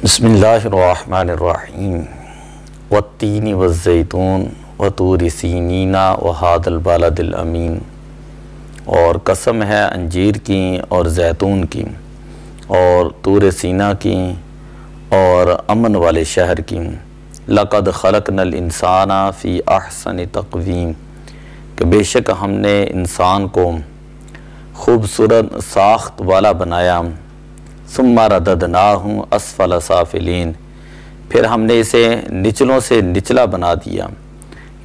بسم اللہ الرحمن الرحیم والتین والزیتون وطور سینین وہذا البلد الامین، اور قسم ہے انجیر کی اور زیتون کی اور طور سینا کی اور امن والے شہر کی۔ لقد خلقنا الانسان فی احسن تقویم، کہ بے شک ہم نے انسان کو خوبصورت ساخت والا بنایا۔ ثم رددناہ اسفل سافلین، پھر ہم نے اسے نچلوں سے نچلا بنا دیا۔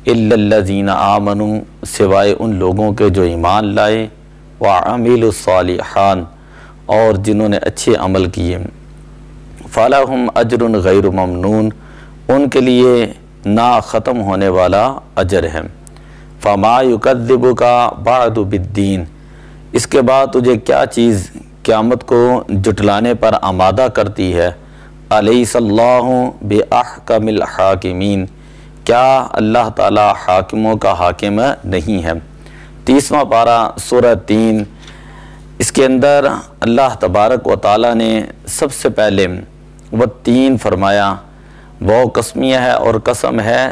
الا الذین آمنوا، سوائے ان لوگوں کے جو ایمان لائے، وعملوا الصالحات، اور جنہوں نے اچھے عمل کیے۔ فلہم اجر غیر ممنون، ان کے لیے نہ ختم ہونے والا اجر ہے۔ فما یکذبک بعد بالدین، اس کے بعد تجھے کیا چیز قیامت کو جٹلانے پر آمادہ کرتی ہے۔ الیس اللہ باحکم الحاکمین، کیا اللہ تعالی حاکموں کا حاکم نہیں ہے۔ 30واں پارہ سورہ 3، اس کے اندر اللہ تبارک و تعالی نے سب سے پہلے والتین فرمایا، وہ قسمیہ ہے اور قسم ہے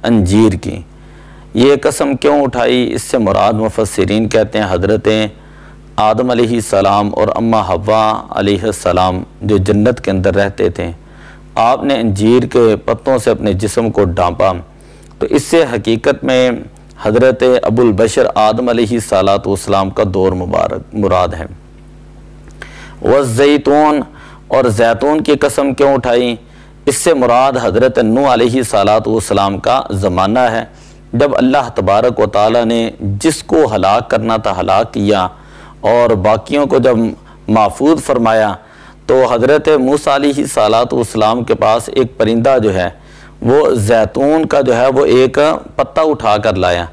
انجیر کی۔ یہ قسم کیوں اٹھائی، اس سے مراد مفسرین کہتے ہیں حضرت آدم علیہ السلام اور اماں حوا علیہ السلام جو جنت کے اندر رہتے تھے، آپ نے انجیر کے پتوں سے اپنے جسم کو ڈھانپا، تو اس سے حقیقت میں حضرت ابو البشر آدم علیہ السلام کا دور مبارک مراد ہے۔ والزیتون، اور زیتون کی قسم کیوں اٹھائی، اس سے مراد حضرت نوح علیہ السلام کا زمانہ ہے، جب اللہ تبارک و تعالی نے جس کو ہلاک کرنا تھا ہلاک کیا اور باقیوں کو جب محفوظ فرمایا، تو حضرت موسیٰ علیہ السلام کے پاس ایک پرندہ جو ہے وہ زیتون کا جو ہے وہ ایک پتا اٹھا کر لایا،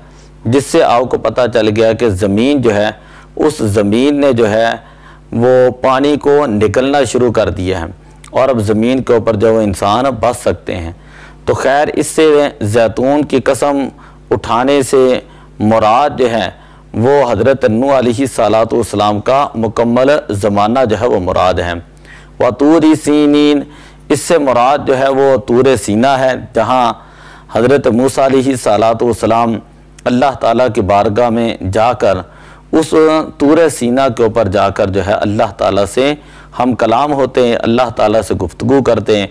جس سے آپ کو پتہ چل گیا کہ زمین جو ہے اس زمین نے جو ہے وہ پانی کو نکلنا شروع کر دیا ہے، اور اب زمین کے اوپر جو انسان بچ سکتے ہیں۔ تو خیر اس سے زیتون کی قسم اٹھانے سے مراد جو ہے وہ حضرت نوح علیہ السلام کا مکمل زمانہ جو ہے وہ مراد ہے۔ وطور سینین، اس سے مراد جو ہے وہ طور سینا ہے، جہاں حضرت موسیٰ علیہ السلام اللہ تعالیٰ کی بارگاہ میں جا کر اس طور سینا کے اوپر جا کر جو ہے اللہ تعالیٰ سے ہم کلام ہوتے ہیں، اللہ تعالیٰ سے گفتگو کرتے ہیں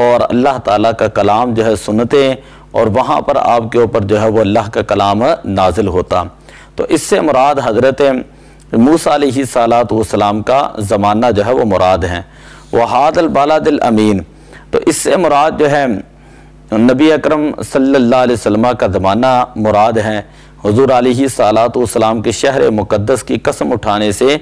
اور اللہ تعالیٰ کا کلام جو ہے سنتے ہیں، اور وہاں پر آپ کے اوپر جو ہے وہ اللہ کا کلام نازل ہوتا۔ تو اس سے مراد حضرت موسیٰ علیہ السلام کا زمانہ جو ہے وہ مراد ہے۔ وہذا البلد الامین، تو اس سے مراد جو ہے نبی اکرم صلی اللہ علیہ وسلم کا زمانہ مراد ہے۔ حضور علیہ السلام کے شہر مقدس کی قسم اٹھانے سے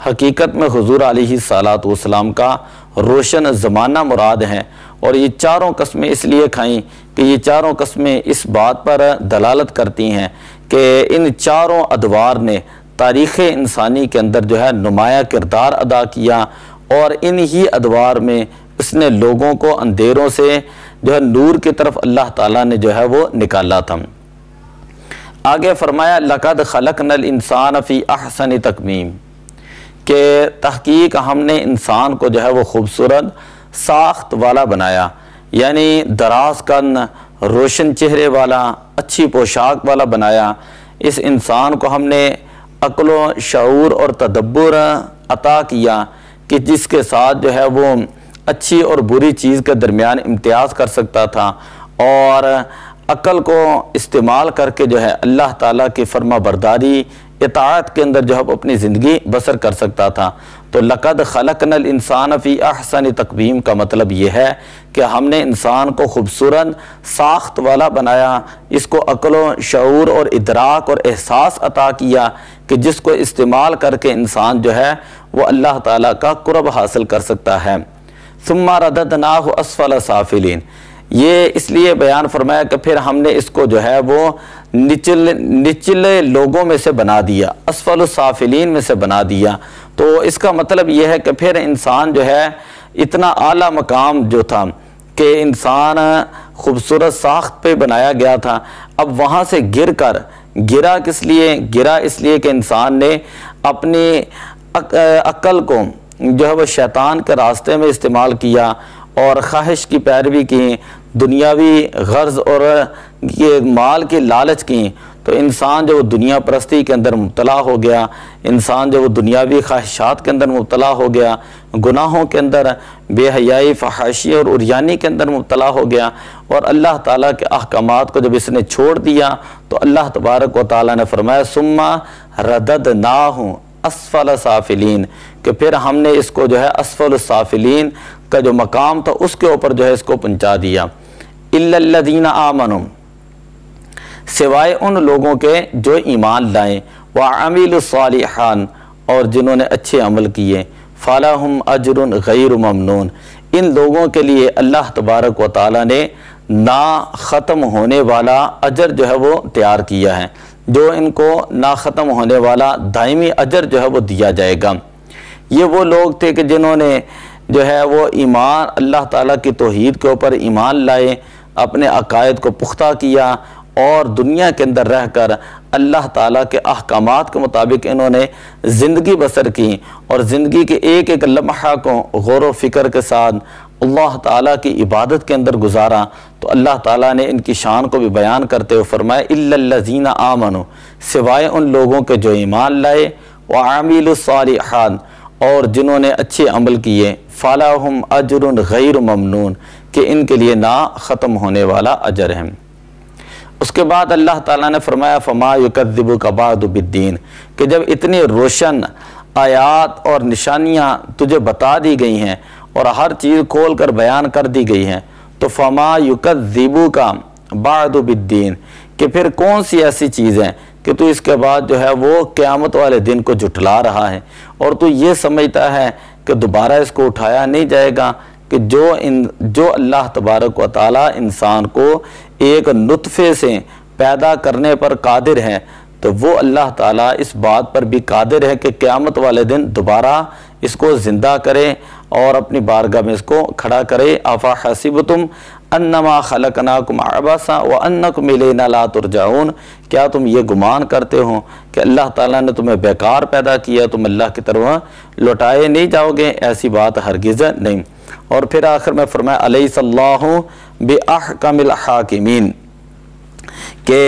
حقیقت میں حضور علیہ السلام کا روشن زمانہ مراد ہے، اور یہ چاروں قسمیں اس لیے کھائیں کہ یہ چاروں قسمیں اس بات پر دلالت کرتی ہیں کہ ان چاروں ادوار نے تاریخ انسانی کے اندر جو ہے نمایاں کردار ادا کیا، اور انہی ادوار میں اس نے لوگوں کو اندھیروں سے جو ہے نور کی طرف اللہ تعالیٰ نے جو ہے وہ نکالا تھا۔ آگے فرمایا لقد خلقنا الانسان فی احسن تقویم، کہ تحقیق ہم نے انسان کو جو ہے وہ خوبصورت ساخت والا بنایا، یعنی دراز کن، روشن چہرے والا، اچھی پوشاک والا بنایا۔ اس انسان کو ہم نے عقل و شعور اور تدبر عطا کیا کہ جس کے ساتھ جو ہے وہ اچھی اور بری چیز کے درمیان امتیاز کر سکتا تھا، اور عقل کو استعمال کر کے جو ہے اللہ تعالیٰ کی فرما برداری اطاعت کے اندر جو ہے اپنی زندگی بسر کر سکتا تھا۔ تو لقد خلقنا الانسان فی احسن تقویم کا مطلب یہ ہے کہ ہم نے انسان کو خوبصورت ساخت والا بنایا، اس کو عقل و شعور اور ادراک اور احساس عطا کیا کہ جس کو استعمال کر کے انسان جو ہے وہ اللہ تعالیٰ کا قرب حاصل کر سکتا ہے۔ ثم رددناہ اسفل سافلین، یہ اس لیے بیان فرمایا کہ پھر ہم نے اس کو جو ہے وہ نچلے لوگوں میں سے بنا دیا، اسفل السافلین میں سے بنا دیا۔ تو اس کا مطلب یہ ہے کہ پھر انسان جو ہے اتنا اعلیٰ مقام جو تھا کہ انسان خوبصورت ساخت پہ بنایا گیا تھا، اب وہاں سے گرا کس لیے؟ گرا اس لیے کہ انسان نے اپنی عقل کو جو ہے وہ شیطان کے راستے میں استعمال کیا اور خواہش کی پیروی کی، دنیاوی غرض اور یہ مال کے لالچ کی، تو انسان جو دنیا پرستی کے اندر مبتلا ہو گیا، انسان جو دنیاوی خواہشات کے اندر مبتلا ہو گیا، گناہوں کے اندر بے حیائی، فحاشی اور عریانی کے اندر مبتلا ہو گیا، اور اللہ تعالیٰ کے احکامات کو جب اس نے چھوڑ دیا تو اللہ تبارک و تعالیٰ نے فرمایا ثم رددناہ اسفل سافلین، کہ پھر ہم نے اس کو جو ہے اسفل السافلین کا جو مقام تھا اس کے اوپر جو ہے اس کو پہنچا دیا۔ الا الذین آمنوا، سوائے ان لوگوں کے جو ایمان لائیں، وعملوا الصالحات، اور جنہوں نے اچھے عمل کیے، فلہم اجر غیر ممنون، ان لوگوں کے لیے اللہ تبارک و تعالیٰ نے نا ختم ہونے والا اجر جو ہے وہ تیار کیا ہے، جو ان کو نا ختم ہونے والا دائمی اجر جو ہے وہ دیا جائے گا۔ یہ وہ لوگ تھے کہ جنہوں نے جو ہے وہ ایمان، اللہ تعالیٰ کی توحید کے اوپر ایمان لائے، اپنے عقائد کو پختہ کیا، اور دنیا کے اندر رہ کر اللہ تعالیٰ کے احکامات کے مطابق انہوں نے زندگی بسر کی، اور زندگی کے ایک ایک لمحہ کو غور و فکر کے ساتھ اللہ تعالیٰ کی عبادت کے اندر گزارا، تو اللہ تعالیٰ نے ان کی شان کو بھی بیان کرتے ہوئے فرمایا الا الذین آمنوا، سوائے ان لوگوں کے جو ایمان لائے، وعملوا الصالحات، اور جنہوں نے اچھے عمل کیے، فلہم اجر غیر ممنون، کہ ان کے لیے نا ختم ہونے والا اجر ہے۔ اس کے بعد اللہ تعالیٰ نے فرمایا فما یکذبک بعد بالدین، کہ جب اتنی روشن آیات اور نشانیاں تجھے بتا دی گئی ہیں اور ہر چیز کھول کر بیان کر دی گئی ہیں، تو فما یکذبک بعد بالدین، کہ پھر کون سی ایسی چیز ہے کہ تو اس کے بعد جو ہے وہ قیامت والے دن کو جھٹلا رہا ہے، اور تو یہ سمجھتا ہے کہ دوبارہ اس کو اٹھایا نہیں جائے گا، کہ جو اللہ تبارک و تعالیٰ انسان کو ایک نطفے سے پیدا کرنے پر قادر ہے، تو وہ اللہ تعالیٰ اس بات پر بھی قادر ہے کہ قیامت والے دن دوبارہ اس کو زندہ کرے اور اپنی بارگاہ میں اس کو کھڑا کرے۔ افحسبتم انما خلقناکم عبثا وانکم الینا لا ترجعون، کیا تم یہ گمان کرتے ہو کہ اللہ تعالیٰ نے تمہیں بیکار پیدا کیا، تم اللہ کی طرف لوٹائے نہیں جاؤ گے؟ ایسی بات ہرگز نہیں۔ اور پھر آخر میں فرمایا الیس اللہ باحکم الحاکمین، کہ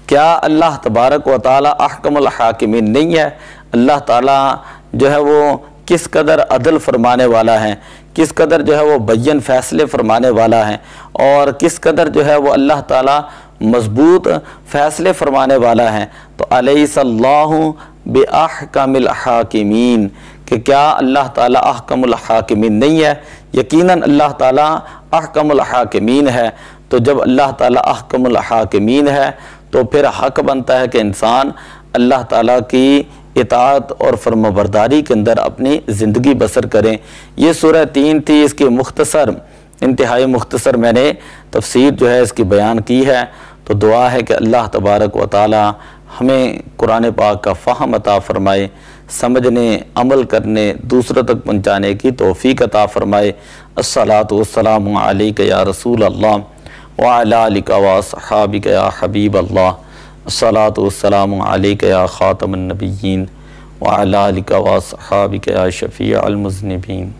کیا اللہ تبارک و تعالیٰ احکم الحاکمین نہیں ہے؟ اللہ تعالیٰ جو ہے وہ کس قدر عدل فرمانے والا ہے، کس قدر جو ہے وہ بین فیصلے فرمانے والا ہے، اور کس قدر جو ہے وہ اللہ تعالیٰ مضبوط فیصلے فرمانے والا ہے۔ تو الیس اللہ باحکم الحاکمین، کہ کیا اللہ تعالیٰ احکم الحاکمین نہیں ہے؟ یقیناً اللہ تعالیٰ احکم الحاکمین ہے۔ تو جب اللہ تعالیٰ احکم الحاکمین ہے تو پھر حق بنتا ہے کہ انسان اللہ تعالیٰ کی اطاعت اور فرمانبرداری کے اندر اپنی زندگی بسر کریں۔ یہ سورہ 3 تھی، اس کی مختصر، انتہائی مختصر میں نے تفسیر جو ہے اس کی بیان کی ہے۔ تو دعا ہے کہ اللہ تبارک و تعالی ہمیں قرآن پاک کا فہم عطا فرمائے، سمجھنے، عمل کرنے، دوسروں تک پہنچانے کی توفیق عطا فرمائے۔ الصلاۃ والسلام علیک یا رسول اللہ وعلی آلک واصحابک یا حبیب اللہ، الصلاۃ والسلام علیک یا خاتم النبیین وعلی آلک واصحابک یا شفیع المذنبین۔